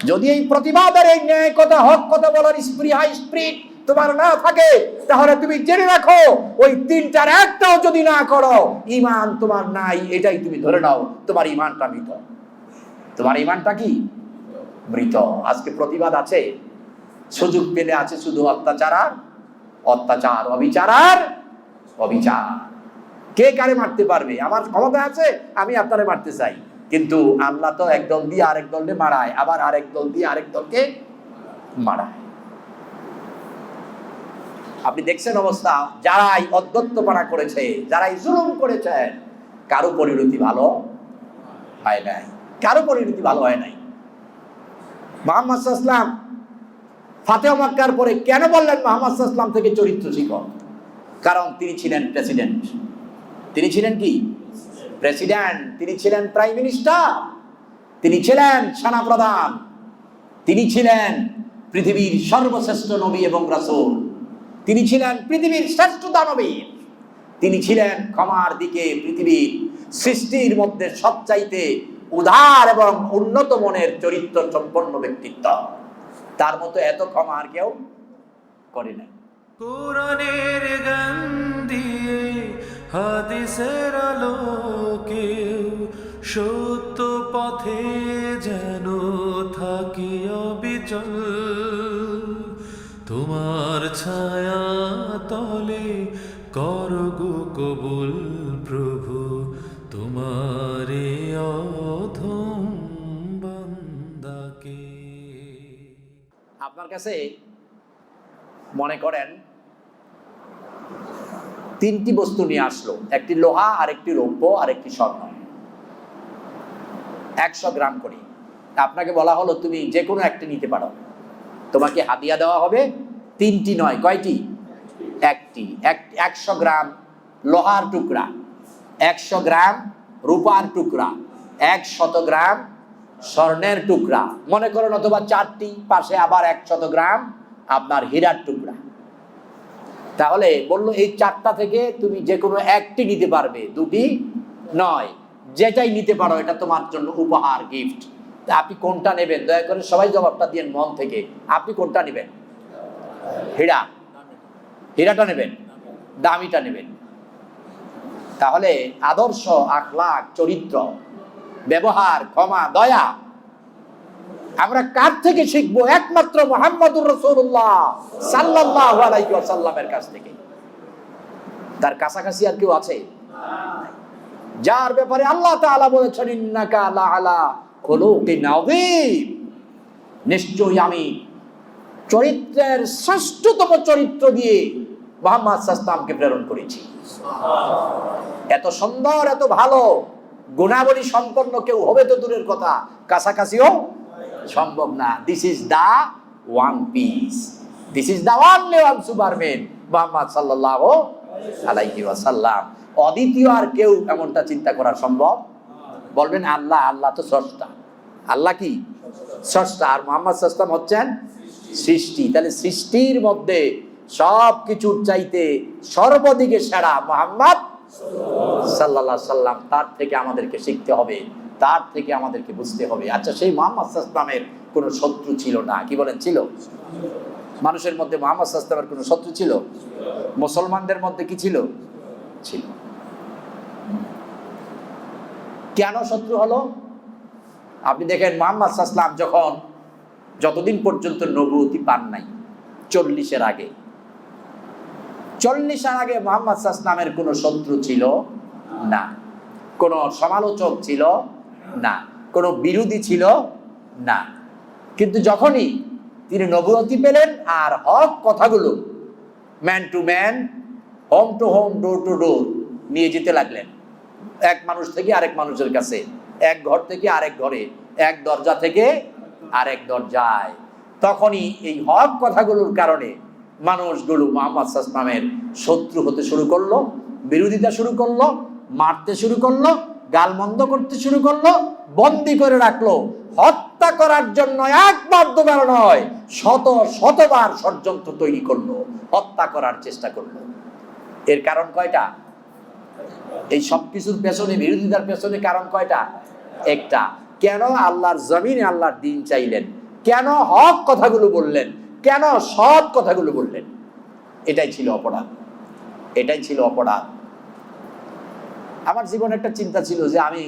যদি এই প্রতিবাদের, এই ন্যায় কথা, হক কথা বলার স্পিরিট তোমার না থাকে, তাহলে তুমি জেনে রাখো ওই তিনটার একটাও যদি না করো, ঈমান তোমার নাই, এটাই তুমি ধরে নাও, তোমার ঈমানটা মৃত। তোমার ঈমানটা কি? মৃত। আজকে প্রতিবাদ আছে, সুযোগ পেলে আছে শুধু অত্যাচার আর অত্যাচার, অবিচার আর অবিচার। কে কারে মারতে পারবে? আমার ক্ষমতা আছে, আমি আপনারে মারতে চাই, কিন্তু আল্লাহ তো একদল দিয়ে আরেক দলকে মারায়, আবার আরেক দল দিয়ে আরেক দলকে মারায়। আপনি দেখছেন অবস্থা, যারাই অধ্যত্তপনা করেছে, যারাই জুলুম করেছে, কারো পরিণতি ভালো হয় নাই, কারো পরিণতি ভালো হয় নাই। মুহাম্মদ সাল্লাল্লাহু আলাইহি ওয়াসাল্লাম ফাতিহা মক্কার পরে কেন বললেন মুহাম্মদ সাল্লাল্লাহু আলাইহি ওয়াসাল্লাম থেকে চরিত্র শিখো? কারণ তিনি ছিলেন প্রেসিডেন্ট। তিনি ছিলেন কি? প্রেসিডেন্ট। তিনি ছিলেন প্রাইম মিনিস্টার, তিনি ছিলেন সেনাপ্রধান, তিনি ছিলেন পৃথিবীর সর্বশ্রেষ্ঠ নবী এবং রাসূল, তিনি ছিলেন পৃথিবীর শ্রেষ্ঠ দানবীর, তিনি ছিলেন ক্ষমার দিকে পৃথিবীর সৃষ্টির মধ্যে সবচাইতে উদার এবং উন্নত মনের চরিত্র সম্পন্ন ব্যক্তিত্ব। তার মতো এত ক্ষমা আর কেউ করে না। কোরআনের গান দিয়ে, হাদিসের আলোকে, সত্য পথে যেন থাকি অবিচল। তোমার ছায়া তলে করগো কবুল প্রভু, তোমারে অধম বান্দাকে। আপনার কাছে মনে করেন তিনটি বস্তু নিয়ে আসলো, একটি লোহা, আরেকটি রৌপ্য, আরেকটি স্বর্ণ, 100 গ্রাম করে। আপনাকে বলা হলো তুমি যে কোনো একটি নিতে পারো, তোমাকে হাদিয়া দেওয়া হবে। তিনটি নয়, কয়টি? একটি। 100 গ্রাম লোহার টুকরা, 100 গ্রাম রূপার টুকরা, 100 গ্রাম স্বর্ণের টুকরা মনে করেন, অথবা 4টি, পাশে আবার 100 গ্রাম আপনার হীরার টুকরা। তাহলে বললো এই 4টা থেকে তুমি যে কোনো একটি নিতে পারবে, দুটি নয়, যেটাই নিতে পারো, এটা তোমার জন্য উপহার, গিফট। তা আপনি কোনটা নেবেন? দয়া করে সবাই জবাবটা দিন মন থেকে। আপনি কোনটা নেবেন? হীরা, হীরাটা নেবেন, দামিটা নেবেন। তাহলে আদর্শ, আখলাক, চরিত্র, ব্যবহার, ক্ষমা, দয়া আমরা কার থেকে শিখবো? একমাত্র মুহাম্মদুর রাসূলুল্লাহ সাল্লাল্লাহু আলাইহি ওয়াসাল্লামের কাছ থেকে। তার কাছাকাছি আর কেউ আছে? যার ব্যাপারে আল্লাহ তাআলা বলেছেন ইন্নাকা লাআলা খুলুকিন আযীম, নিশ্চয়ই আমি চরিত্রের শ্রেষ্ঠতম চরিত্র দিয়ে মুহাম্মদ সাল্লাল্লাহু আলাইহি ওয়াসাল্লামকে প্রেরণ করেছি। এত সুন্দর, এত ভালো গুণাবলী সম্পন্ন কেউ হবে তো দূরের কথা, কাছাকাছিও সম্ভব না। This is the one piece, this is the only one superman Muhammad সাল্লাল্লাহু আলাইহি ওয়াসাল্লাম। অদ্বিতীয় আর কেউ এমনটা চিন্তা করা সম্ভব? বলবেন আল্লাহ, আল্লাহ তো স্রষ্টা। আল্লাহ কি? স্রষ্টা। আর মুহাম্মদ সাল্লাল্লাহু আলাইহি ওয়াসাল্লাম হচ্ছেন সৃষ্টি। তাহলে সৃষ্টির মধ্যে সব কিছুর চাইতে সর্বদিকে সেরা মুহাম্মদ সাল্লাল্লাহু আলাইহি ওয়াসাল্লাম। তার থেকে আমাদেরকে শিখতে হবে, তার থেকে আমাদেরকে বুঝতে হবে। আচ্ছা, সেই মুহাম্মদ সাল্লাল্লাহু আলাইহি ওয়াসাল্লামের কোনো শত্রু ছিল না? কি বলেন, ছিল? মানুষের মধ্যে মুহাম্মদ সাল্লাল্লাহু আলাইহি ওয়াসাল্লামের কোনো শত্রু ছিল? মুসলমানদের মধ্যে কি ছিল? ছিল। কেন শত্রু হলো? আপনি দেখেন, মুহাম্মদ সাল্লাল্লাহু আলাইহি ওয়াসাল্লাম যখন, যতদিন পর্যন্ত নবুয়তি পান নাই, 40-এর আগে, 40-এর আগে মুহাম্মদ সাল্লাল্লাহু আলাইহি ওয়াসাল্লামের কোনো শত্রু ছিল না, কোনো সমালোচক ছিল না, কোনো বিরোধী ছিল না। কিন্তু যখনই তিনি নবুয়তি পেলেন আর হক কথাগুলো man to man, home to home, door to door নিয়ে যেতে লাগলেন, এক মানুষ থেকে আরেক মানুষের কাছে, এক ঘর থেকে আরেক ঘরে, এক দরজা থেকে আরেক দরজায়, তখনই এই হক কথাগুলোর কারণে মানুষগুলো মুহাম্মদ সাল্লাল্লাহু আলাইহি ওয়াসাল্লামের শত্রু হতে শুরু করলো, বিরোধিতা শুরু করলো, মারতে শুরু করলো, গালমন্দ করতে শুরু করলো, বন্দী করে রাখলো, হত্যা করার জন্য একবার দুবার নয়, শত শতবার ষড়যন্ত্র তৈরি করলো, হত্যা করার চেষ্টা করলো। এর কারণ কয়টা? এই সব কিছুর পেছনে, বিরোধিতার পেছনে কারণ কয়টা? একটা। কেন? আল্লাহর জমিনে আল্লাহর দিন চাইলেন, কেন হক কথাগুলো বললেন, কেন সৎ কথাগুলো বললেন? এটাই ছিল অপরাধ, এটাই ছিল অপরাধ। আমার জীবনে একটা চিন্তা ছিল যে আমি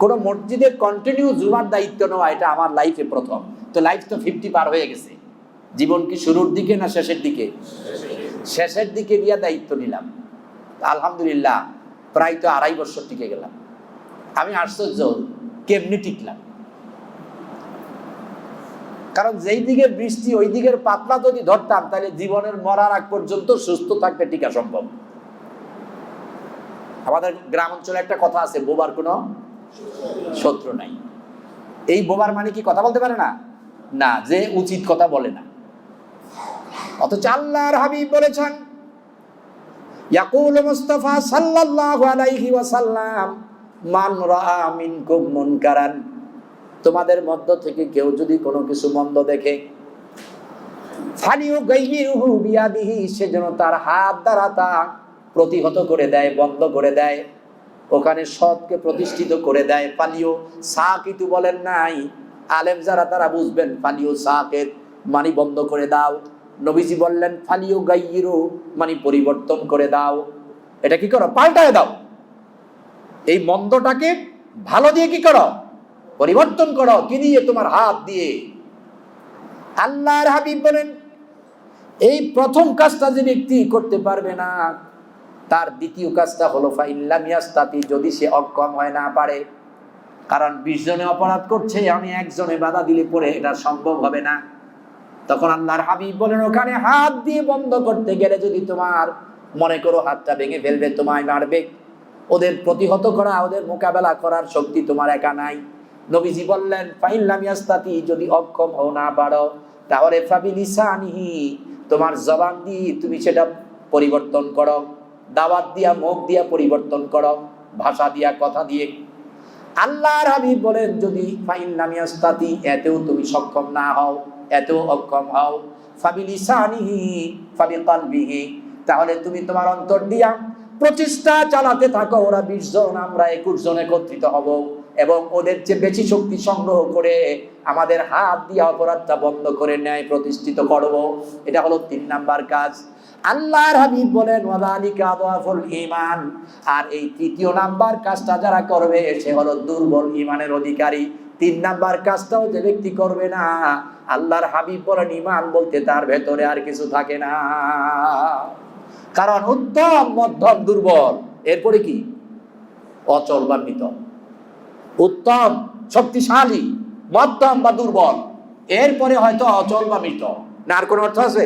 কোন মসজিদে কন্টিনিউ জুমার দায়িত্ব নেওয়া, এটা আমার লাইফে প্রথম। তো লাইফ তো 50 পার হয়ে গেছে। জীবন কি শুরুর দিকে না শেষের দিকে? শেষের দিকে গিয়া দায়িত্ব নিলাম। আলহামদুলিল্লাহ প্রায় তো 2.5 বছর টিকে গেলাম। আমি আশ্চর্য কেমনি টিকলাম। কারণ যেই দিকে বৃষ্টি ওই দিকের পাতলা যদি ধরতাম, তাহলে জীবনের মরার আগ পর্যন্ত সুস্থ থাকতে টিকা সম্ভব। আমাদের গ্রাম অঞ্চলে একটা কথা আছে, বোবার কোনো শত্রু নাই। এই বোবার মানে কি কথা বলতে পারে না? না, যে উচিত কথা বলে না। অথচ আল্লাহর হাবিব বলেছেন, ইয়াকুল মুস্তাফা সাল্লাল্লাহু আলাইহি ওয়াসাল্লাম, মান রাআ মিনকুম মুনকারান, তোমাদের মধ্য থেকে কেউ যদি কোনো কিছু মন্দ দেখে, ফালিয়ুগাইয়িরহু বিয়াদিহি, সে যেন তার হাত দ্বারা তা প্রতিহত করে দেয়, বন্ধ করে দেয়, ওখানে সৎকে প্রতিষ্ঠিত করে দেয়। ফালিও সাকিতু বলেন নাই, আলেম যারা তারা বুঝবেন, ফালিও সাকিত মানে বন্ধ করে দাও। নবীজি বললেন ফালিও গাইয়িরু মানে পরিবর্তন করে দাও। এটা কি করো? পাল্টায় দাও। এই মন্দটাকে ভালো দিয়ে কি করো? পরিবর্তন করো। কি দিয়ে? তোমার হাত দিয়ে। আল্লাহর হাবিব বলেন, এই প্রথম কাজটা যে ব্যক্তি করতে পারবে না, তার দ্বিতীয় কাজটা হলো ফাইল্লাম ইয়াস্তাতি, যদি সে অক্ষম হয়, না পারে। কারণ 20 জনে অপরাধ করছে, আমি একজনে বাধা দিলে পরে এটা সম্ভব হবে না। তখন আল্লাহর হাবিব বলেন, ওখানে হাত দিয়ে বন্ধ করতে গেলে যদি তোমার মনে করো হাতটা ভেঙে ফেলবে, তোমায় মারবে, ওদের প্রতিহত করা, ওদের মোকাবেলা করার শক্তি তোমার একা নাই। নবীজি বললেন ফাইল্লাম ইয়াস্তাতি, যদি অক্ষম হও, না পারো, তাহলে ফাবিলিসানিহি, তোমার জবান দিয়ে তুমি সেটা পরিবর্তন করো। দাওয়াত দিয়া, মুখ দিয়া পরিবর্তন করো, ভাষা দিয়া, কথা দিয়ে। আল্লাহর হাবিব বলেন, যদি ফাইল্লাম ইয়াস্তাতি, এতেও তুমি সক্ষম না হও, এতেও অক্ষম হও, ফাবিলিসানিহি ফাবিকালবিহি, তাহলে তুমি তোমার অন্তর দিয়া প্রচেষ্টা চালাতে থাকো। ওরা 20 জন, আমরা 21 জন একত্রিত হব এবং ওদের চেয়ে বেশি শক্তি সংগ্রহ করে আমাদের হাত দিয়ে অপরাধটা বন্ধ করে ন্যায় প্রতিষ্ঠিত করব। এটা হলো 3 নাম্বার কাজ। আল্লাহর হাবিব বলেন ওয়াযালিকা আদওয়াফুল ঈমান, আর এই 3য় নাম্বার কাজটা যারা করবে সে হলো দুর্বল ঈমানের অধিকারী। 3 নাম্বার কাজটাও যে ব্যক্তি করবে না, আল্লাহর হাবিব বলেন ঈমান বলতে তার ভেতরে আর কিছু থাকে না। কারণ উত্তম, মধ্যম, দুর্বল, এরপরে কি? অচল বা মৃত। উত্তম শক্তিশালী, মধ্যম বা দুর্বল, এরপরে হয়তো অচল বা মৃত। না আর কোনো অর্থ আছে?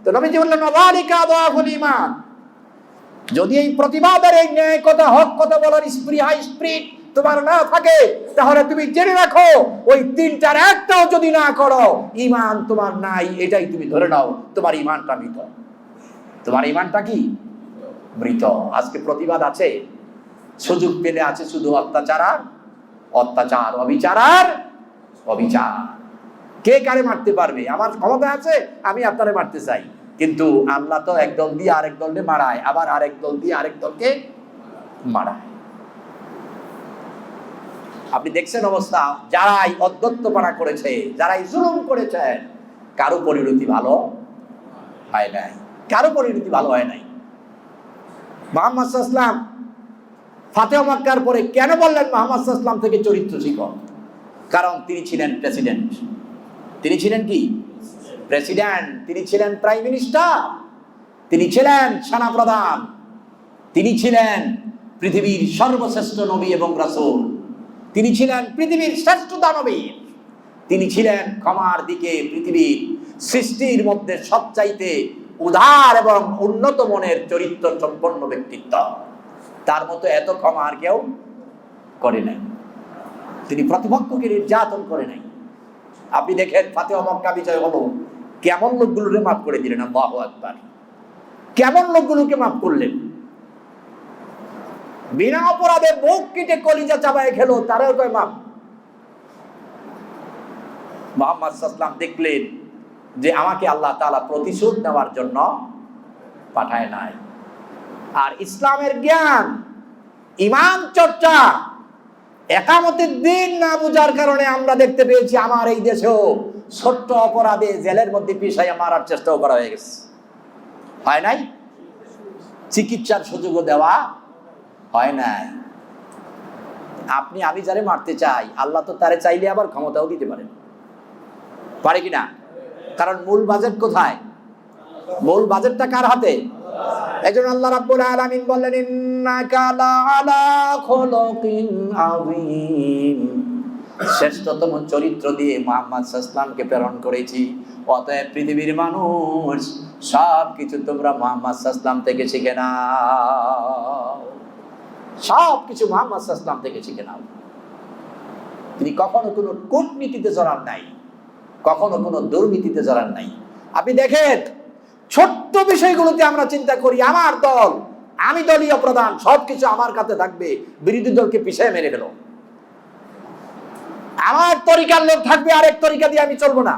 তো নবীজি বললেন ওয়াযালিকা আদওয়াফুল ঈমান, যদি এই প্রতিবাদের, এই ন্যায় কথা, হক কথা বলার স্পিরিট তোমার না থাকে, তাহলে তুমি জেনে রাখো ওই 3টার একটাও যদি না করো, ঈমান তোমার নাই, এটাই তুমি ধরে নাও, তোমার ঈমানটা মৃত। তোমার ঈমানটা কি? মৃত। আজকে প্রতিবাদ আছে, সুযোগ পেলে আছে শুধু অত্যাচার আর অত্যাচার, অবিচার আর অবিচার। কে কারে মারতে পারবে? আমার ক্ষমতা আছে, আমি আপনারে মারতে চাই, কিন্তু আল্লাহ তো একদল দিয়ে আরেক দলকে মারায়, আবার আরেক দল দিয়ে আরেক দলকে মারায়। আপনি দেখছেন অবস্থা, যারাই অধ্যত্তপনা করেছে, যারাই জুলুম করেছে, কারো পরিণতি ভালো হয় নাই, কারো পরিণতি ভালো হয় নাই। মুহাম্মদ সাল্লাল্লাহু আলাইহি ওয়াসাল্লাম ফাতেহ মক্কার পরে কেন বললেন মুহাম্মদ সাল্লাল্লাহু আলাইহি ওয়াসাল্লাম থেকে চরিত্র শিখো? কারণ তিনি ছিলেন প্রেসিডেন্ট। তিনি ছিলেন কি? প্রেসিডেন্ট। তিনি ছিলেন প্রাইম মিনিস্টার, তিনি ছিলেন সেনাপ্রধান, তিনি ছিলেন পৃথিবীর সর্বশ্রেষ্ঠ নবী এবং রাসূল, তিনি ছিলেন পৃথিবীর শ্রেষ্ঠ দানবীর, তিনি ছিলেন ক্ষমার দিকে পৃথিবীর সৃষ্টির মধ্যে সবচাইতে উদার এবং উন্নত মনের চরিত্র সম্পন্ন ব্যক্তিত্ব। তার মতো এত ক্ষমা আর কেউ করে নাই। তিনি প্রতিপক্ষকে নির্যাতন করে নাই। আপনি দেখেন ফাতেহ মক্কা বিজয় হলো, কেমন লোকগুলোকে মাফ করে দিলেন। আল্লাহু আকবার। কেমন লোকগুলোকে মাফ করলেন। বিনা অপরাধে বুক কেটে কলিজা চাবায় খেলো, তারাও কয় মাফ। মুহাম্মদ সাল্লাল্লাহু আলাইহি ওয়াসাল্লাম দেখলেন যে আমাকে আল্লাহ তাআলা প্রতিশোধ নেওয়ার জন্য পাঠায় নাই। আর ইসলামের জ্ঞান, ঈমান চর্চা, একামতের দিন না বুঝার কারণে আমরা দেখতে পেয়েছি আমার এই দেশেও ছোট্ট অপরাধে জেলের মধ্যে পিষাইয়া মারার চেষ্টাও করা হয়ে গেছে, হয় নাই? চিকিৎসার সুযোগও দেওয়া হয় নাই। আপনি আমি যারে মারতে চাই, আল্লাহ তো তারে চাইলে আবার ক্ষমতাও দিতে পারেন, পারে কিনা? কারণ মূল বাজেট কোথায়? মূল বাজেটটা কার হাতে? এইজন্য আল্লাহ রাব্বুল আলামিন বললেন, ইন্নাকা লাআলা খুলুকিন আযীম, শ্রেষ্ঠতম চরিত্র দিয়ে মুহাম্মদ সাল্লাল্লাহু আলাইহি ওয়াসাল্লামকে প্রেরণ করেছি। অতএব পৃথিবীর মানুষ সব কিছু তোমরা মুহাম্মদ সাল্লাল্লাহু আলাইহি ওয়াসাল্লাম থেকে শিখে নাও, সব কিছু মুহাম্মদ সাল্লাল্লাহু আলাইহি ওয়াসাল্লাম থেকে শিখে নাও। তিনি কখনো কোনো কূটনীতিতে জড়ান নাই, কখনো কোনো দুর্নীতিতে জড়ান নাই। আপনি দেখেন, ছোট্ট বিষয়গুলোতে আমরা চিন্তা করি আমার দল, আমি দলীয় প্রধান, সবকিছু আমার কাছে থাকবে, বিরোধী দলকে পিছিয়ে মেরে ফেলো। আমার তরিকার লোক থাকবে, আরেক তরিকা দিয়ে আমি চলবো না।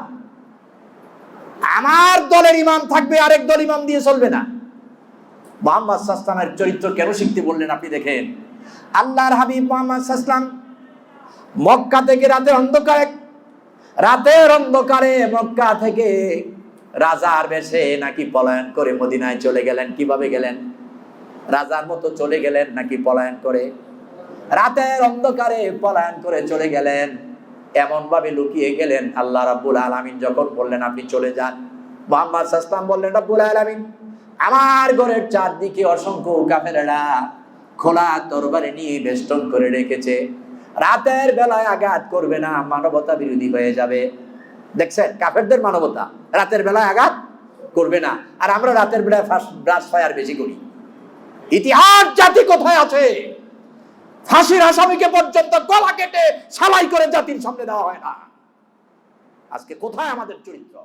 আমার দলের ইমাম থাকবে, আরেক দল ইমাম দিয়ে চলবে না। মুহাম্মদ সাল্লাল্লাহু আলাইহি ওয়াসাল্লামের চরিত্র কেন শিখতে বললেন? আপনি দেখেন, আল্লাহর হাবিব মুহাম্মদ সাল্লাল্লাহু আলাইহি ওয়াসাল্লাম মক্কা থেকে রাতের অন্ধকারে মক্কা থেকে রাজার বেশে নাকি পলায়ন করে মদিনায় চলে গেলেন। কিভাবে গেলেন? রাজার মতো চলে গেলেন নাকি পলায়ন করে? রাতের অন্ধকারে পলায়ন করে চলে গেলেন, এমন ভাবে লুকিয়ে গেলেন। আল্লাহ রাব্বুল আলামিন যখন বললেন আপনি চলে যান, মুহাম্মদ সাল্লাল্লাহু আলাইহি ওয়াসাল্লাম বললেন, রাব্বুল আলামিন আমার ঘরের চারদিকে অসংখ্য কাফেররা খোলা তরবারি নিয়ে বেষ্টন করে রেখেছে, রাতের বেলায় আঘাত করবে না, মানবতা বিরোধী হয়ে যাবে। দেখছেন কাফেরদের মানবতা, রাতের বেলায় আঘাত করবে না। আর আমরা রাতের বেলায় ব্রাশ ফায়ার বেশি করি। ইতিহাস জাতি কোথায় আছে? ফাঁসির আসামিকে পর্যন্ত গলা কেটে সালাই করে জাতির সামনে দেওয়া হয় না। আজকে কোথায় আমাদের চরিত্র?